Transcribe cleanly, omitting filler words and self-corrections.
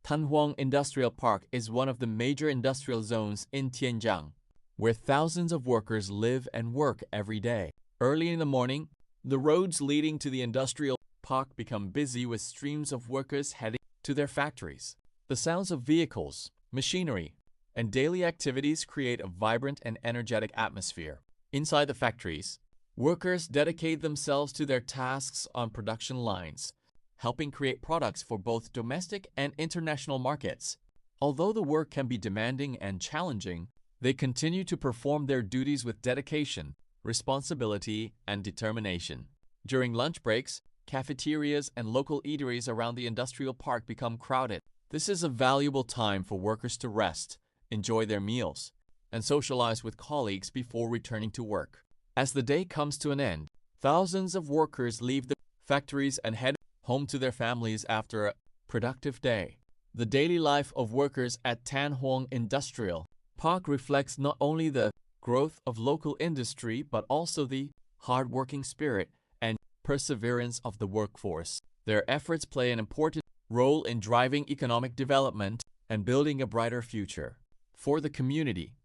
Huong Industrial Park is one of the major industrial zones in Tiền Giang, where thousands of workers live and work every day. Early in the morning, the roads leading to the industrial park become busy with streams of workers heading to their factories. The sounds of vehicles, machinery, and daily activities create a vibrant and energetic atmosphere. Inside the factories, workers dedicate themselves to their tasks on production lines, helping create products for both domestic and international markets. Although the work can be demanding and challenging, they continue to perform their duties with dedication, responsibility, and determination. During lunch breaks, cafeterias and local eateries around the industrial park become crowded. This is a valuable time for workers to rest, enjoy their meals, and socialize with colleagues before returning to work. As the day comes to an end, thousands of workers leave the factories and head home to their families after a productive day. The daily life of workers at Huong Industrial Park reflects not only the growth of local industry but also the hard-working spirit and perseverance of the workforce. Their efforts play an important role in driving economic development and building a brighter future for the community.